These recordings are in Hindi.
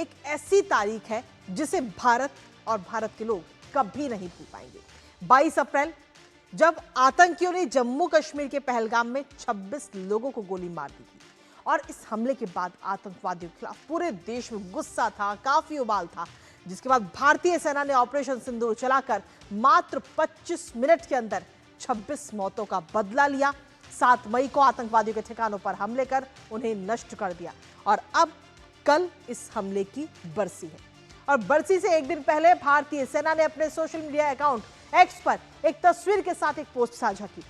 एक ऐसी तारीख है जिसे भारत और भारत के लोग कभी नहीं भूल पाएंगे। 22 अप्रैल, जब आतंकियों ने जम्मू कश्मीर के पहलगाम में 26 लोगों को गोली मार दी थी और इस हमले के बाद आतंकवादियों के खिलाफ पूरे देश में गुस्सा था, काफी उबाल था, जिसके बाद भारतीय सेना ने ऑपरेशन सिंदूर चलाकर मात्र 25 मिनट के अंदर 26 मौतों का बदला लिया। 7 मई को आतंकवादियों के ठिकानों पर हमले कर उन्हें नष्ट कर दिया और अब कल इस हमले की बरसी है। और बरसी से एक दिन पहले भारतीय सेना ने अपने सोशल मीडिया अकाउंट एक्स पर एक तस्वीर के साथ एक पोस्ट साझा की,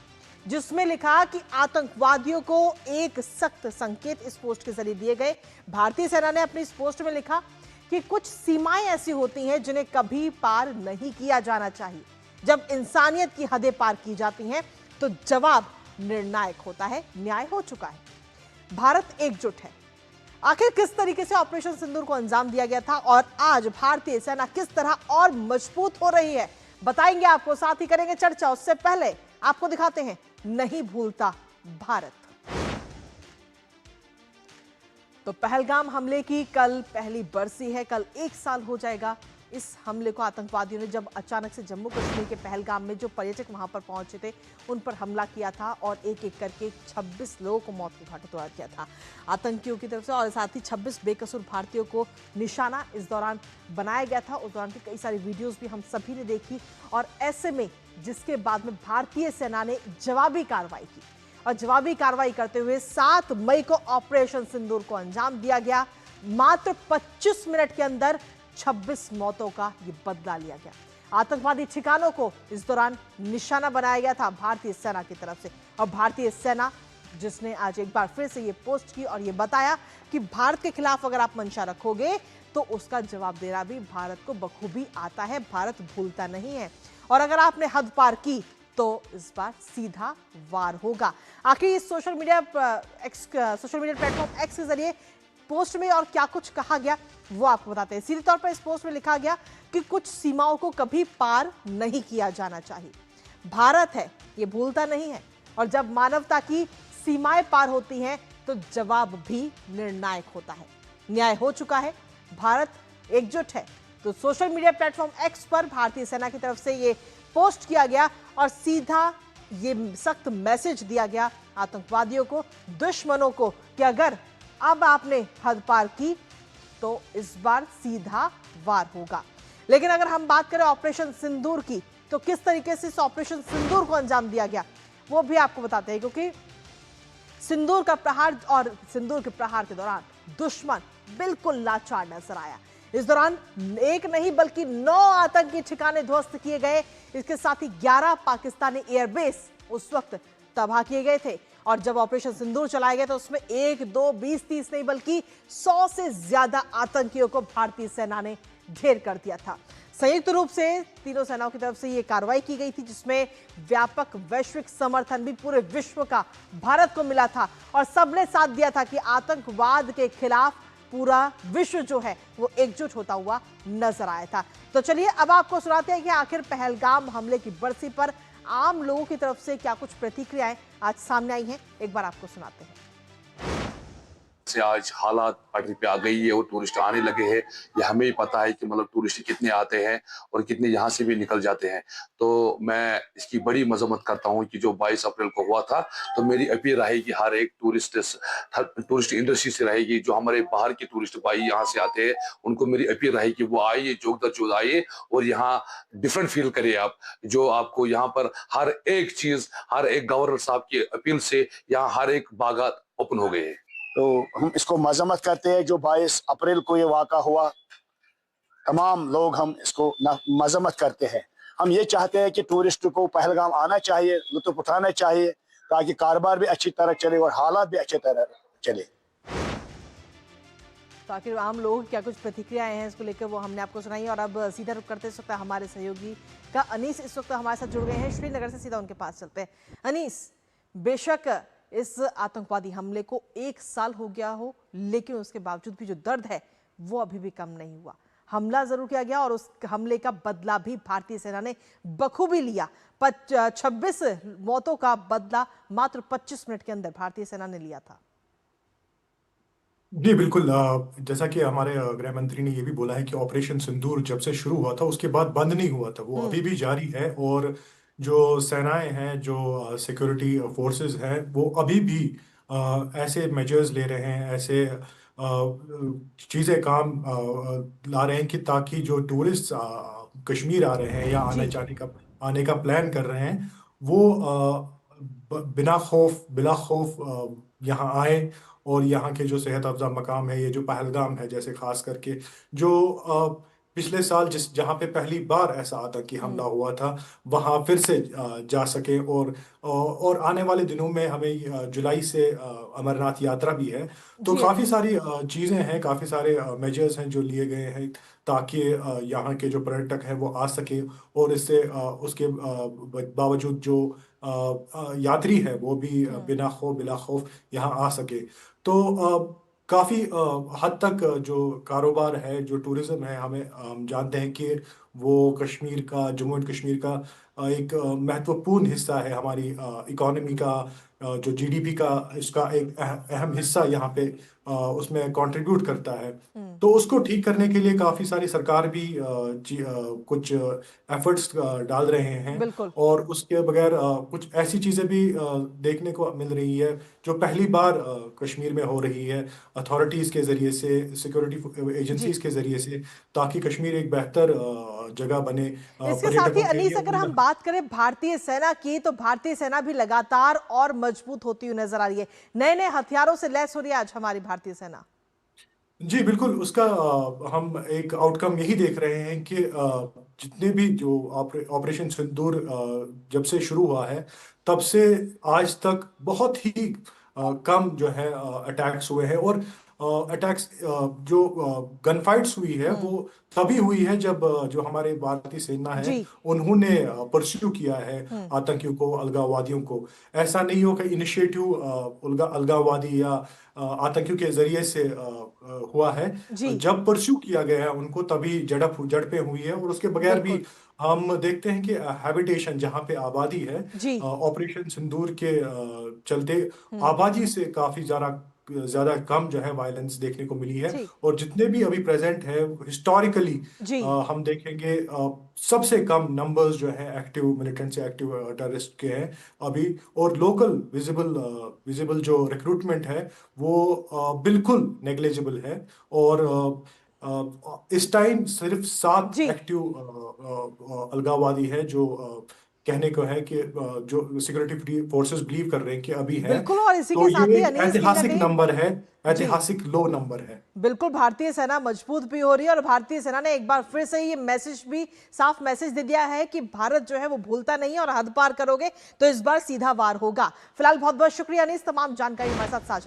जिसमें लिखा कि आतंकवादियों को एक सख्त संकेत इस पोस्ट के जरिए दिए गए। भारतीय सेना ने अपनी इस पोस्ट में लिखा कि कुछ सीमाएं ऐसी होती हैं जिन्हें कभी पार नहीं किया जाना चाहिए। जब इंसानियत की हदें पार की जाती हैं तो जवाब निर्णायक होता है। न्याय हो चुका है, भारत एकजुट है। आखिर किस तरीके से ऑपरेशन सिंदूर को अंजाम दिया गया था और आज भारतीय सेना किस तरह और मजबूत हो रही है, बताएंगे आपको, साथ ही करेंगे चर्चा। उससे पहले आपको दिखाते हैं नहीं भूलता भारत। तो पहलगाम हमले की कल पहली बरसी है। कल 1 साल हो जाएगा इस हमले को। आतंकवादियों ने जब अचानक से जम्मू कश्मीर के पहलगाम में जो पर्यटक वहां पर पहुंचे थे उन पर हमला किया था और एक एक करके 26 लोगों को मौत के घाट उतार दिया था आतंकियों की तरफ से, और साथ ही 26 बेकसूर भारतीयों को निशाना इस दौरान बनाया गया था। उस दौरान की कई सारी वीडियोस भी हम सभी ने देखी और ऐसे में जिसके बाद में भारतीय सेना ने जवाबी कार्रवाई की और जवाबी कार्रवाई करते हुए 7 मई को ऑपरेशन सिंदूर को अंजाम दिया गया। मात्र 25 मिनट के अंदर 26 मौतों का ये बदला लिया गया। आतंकवादी ठिकानों को इस दौरान निशाना बनाया गया था भारतीय सेना की तरफ से, और भारतीय सेना जिसने आज एक बार फिर से ये पोस्ट की और ये बताया कि भारत के खिलाफ अगर आप मंशा रखोगे तो उसका जवाब देना भी भारत को बखूबी आता है, भारत भूलता नहीं है, और अगर आपने हद पार की तो इस बार सीधा वार होगा। आखिर इस सोशल मीडिया प्लेटफॉर्म एक्स के जरिए पोस्ट में और क्या कुछ कहा गया वो आपको बताते हैं। सीधे तौर पर इस पोस्ट में लिखा गया कि कुछ सीमाओं को कभी पार नहीं किया जाना चाहिए। भारत है, ये भूलता नहीं है, और जब मानवता की सीमाएं पार होती हैं तो जवाब भी निर्णायक होता है। न्याय हो चुका है, भारत एकजुट है। तो सोशल मीडिया प्लेटफॉर्म एक्स पर भारतीय सेना की तरफ से ये पोस्ट किया गया और सीधा ये सख्त मैसेज दिया गया आतंकवादियों को, दुश्मनों को, कि अगर अब आपने हद पार की तो इस बार सीधा वार होगा। लेकिन अगर हम बात करें ऑपरेशन सिंदूर की, तो किस तरीके से इस ऑपरेशन सिंदूर को अंजाम दिया गया वो भी आपको बताते हैं, क्योंकि सिंदूर का प्रहार और सिंदूर के प्रहार के दौरान दुश्मन बिल्कुल लाचार नजर आया। इस दौरान एक नहीं बल्कि 9 आतंकी ठिकाने ध्वस्त किए गए। इसके साथ ही 11 पाकिस्तानी एयरबेस उस वक्त तबाह किए गए थे, और जब ऑपरेशन सिंदूर चलाया गया तो उसमें 1, 2, 20, 30 नहीं बल्कि 100 से ज्यादा आतंकियों को भारतीय सेना ने ढेर कर दिया था। संयुक्त रूप से तीनों सेनाओं की तरफ से यह कार्रवाई की गई थी, जिसमें व्यापक वैश्विक समर्थन भी पूरे विश्व का भारत को मिला था, और सबने साथ दिया था कि आतंकवाद के खिलाफ पूरा विश्व जो है वो एकजुट होता हुआ नजर आया था। तो चलिए अब आपको सुनाते हैं कि आखिर पहलगाम हमले की बरसी पर आम लोगों की तरफ से क्या कुछ प्रतिक्रियाएं आज सामने आई हैं, एक बार आपको सुनाते हैं। से आज हालात पटरी पे आ गई है और टूरिस्ट आने लगे हैं। ये हमें ही पता है कि मतलब टूरिस्ट कितने आते हैं और कितने यहाँ से भी निकल जाते हैं। तो मैं इसकी बड़ी मजम्मत करता हूँ कि जो 22 अप्रैल को हुआ था, तो मेरी अपील रहेगी हर एक टूरिस्ट इंडस्ट्री से रहेगी, जो हमारे बाहर के टूरिस्ट भाई यहाँ से आते हैं उनको मेरी अपील रहेगी कि वो आइए, जोगदर आइए और यहाँ डिफरेंट फील करिए आप। जो आपको यहाँ पर हर एक चीज, हर एक गवर्नर साहब की अपील से यहाँ हर एक बागात ओपन हो गए हैं। तो हम इसको मजम्मत करते हैं जो 22 अप्रैल को ये वाक़ा हुआ। तमाम लोग हम इसको मजम्मत करते हैं। हम ये चाहते हैं कि टूरिस्ट को पहलगाम आना चाहिए, लुत्फ उठाना चाहिए, ताकि कारोबार भी अच्छी तरह चले और हालात भी अच्छी तरह चले। तो आखिर आम लोग क्या कुछ प्रतिक्रियाएं हैं इसको लेकर वो हमने आपको सुनाई। और अब सीधा रुख करते इस वक्त हमारे सहयोगी का अनीस इस वक्त हमारे साथ जुड़ गए हैं श्रीनगर से। सीधा उनके पास चलते हैं। अनीस, बेशक इस आतंकवादी हमले को 1 साल हो गया हो, लेकिन उसके बावजूद भी जो दर्द है वो अभी भी कम नहीं हुआ। हमला जरूर किया गया और उस हमले का बदला भी भारतीय सेना ने बखूबी लिया। 26 मौतों का बदला मात्र 25 मिनट के अंदर भारतीय सेना ने लिया था। जी बिल्कुल। जैसा कि हमारे गृह मंत्री ने ये भी बोला है कि ऑपरेशन सिंदूर जब से शुरू हुआ था उसके बाद बंद नहीं हुआ था, वो हम्म। अभी भी जारी है। और जो सेनाएं हैं, जो सिक्योरिटी फोर्सेस हैं, वो अभी भी ऐसे मेजर्स ले रहे हैं, ऐसे चीज़ें काम ला रहे हैं कि ताकि जो टूरिस्ट कश्मीर आ रहे हैं या जी। आने का प्लान कर रहे हैं, वो बिना खौफ बिला खौफ यहाँ आए। और यहाँ के जो सेहत अफजा मकाम है, ये जो पहलगाम है जैसे, खास करके जो पिछले साल जहाँ पे पहली बार ऐसा आतंकी हमला हम्म। हुआ था, वहाँ फिर से जा सके। और आने वाले दिनों में हमें जुलाई से अमरनाथ यात्रा भी है। तो जी काफ़ी अनीस। सारी चीज़ें हैं, काफ़ी सारे मेजर्स हैं जो लिए गए हैं ताकि यहाँ के जो पर्यटक हैं वो आ सके। और इससे उसके बावजूद जो यात्री है वो भी हम्म। बिना खौफ बिला खौफ यहाँ आ सके। तो काफ़ी हद तक जो कारोबार है, जो टूरिज्म है, हम जानते हैं कि वो कश्मीर का, जम्मू एंड कश्मीर का एक महत्वपूर्ण हिस्सा है हमारी इकोनॉमी का। जो जीडीपी का इसका एक अहम हिस्सा यहाँ पे उसमें कंट्रीब्यूट करता है। हम्म। तो उसको ठीक करने के लिए काफ़ी सारी सरकार भी कुछ एफर्ट्स डाल रहे हैं। बिल्कुल। और उसके बगैर कुछ ऐसी चीज़ें भी देखने को मिल रही है जो पहली बार कश्मीर में हो रही है, अथॉरिटीज़ के ज़रिए से, सिक्योरिटी जी। एजेंसीज के ज़रिए से, ताकि कश्मीर एक बेहतर जगह बने इसके साथ ही पर्यटकों के लिए। अनीस अगर हम बात करें भारतीय सेना की, तो भारतीय सेना भी लगातार और मजबूत होती हुई नजर आ रही है। नए नए हथियारों से लैस हो रही है आज हमारी भारतीय सेना। जी बिल्कुल। उसका हम एक आउटकम यही देख रहे हैं कि जितने भी जो ऑपरेशन सिंदूर जब से शुरू हुआ है, तब से आज तक बहुत ही कम जो है अटैक्स हुए हैं। और अटैक्स जो गन फाइट्स हुई है हम्म। वो तभी हुई है जब जो हमारे भारतीय सेना है जी। उन्होंने परस्यू किया है हम्म। आतंकियों को, अलगाववादियों को। ऐसा नहीं हो कि इनिशिएटिव अलगाववादी या आतंकियों के जरिए से हुआ है। जी। जब परस्यू किया गया है उनको, तभी झड़पें हुई है। और उसके बगैर भी बिल्कुल। हम देखते हैं कि हैबिटेशन जहाँ पे आबादी है, जी। ऑपरेशन सिंदूर के चलते हम्म। आबादी से काफी ज्यादा कम जो है वायलेंस देखने को मिली है। ठीक। और जितने भी अभी प्रेजेंट है हिस्टोरिकली, जी। हम देखेंगे सबसे कम नंबर्स जो है एक्टिव मिलिटेंट से, एक्टिव टेररिस्ट के हैं अभी। और लोकल विजिबल जो रिक्रूटमेंट है वो बिल्कुल नेग्लिजिबल है। और इस टाइम सिर्फ 7 जी। एक्टिव अलगाववादी है जो कहने को है कि जो सिक्योरिटी फोर्सेस बिलीव कर रहे हैं कि अभी है। बिल्कुल, और इसी तो के ये साथ ही एक अनीस कहीं ना ऐतिहासिक कहीं। नंबर है, जी। ऐतिहासिक लो नंबर है। बिल्कुल, भारतीय सेना मजबूत भी हो रही है और भारतीय सेना ने एक बार फिर से ये मैसेज भी, साफ मैसेज दे दिया है कि भारत जो है वो भूलता नहीं है और हद पार करोगे तो इस बार सीधा वार होगा। फिलहाल बहुत बहुत शुक्रिया अनीस, तमाम जानकारी हमारे साथ साझा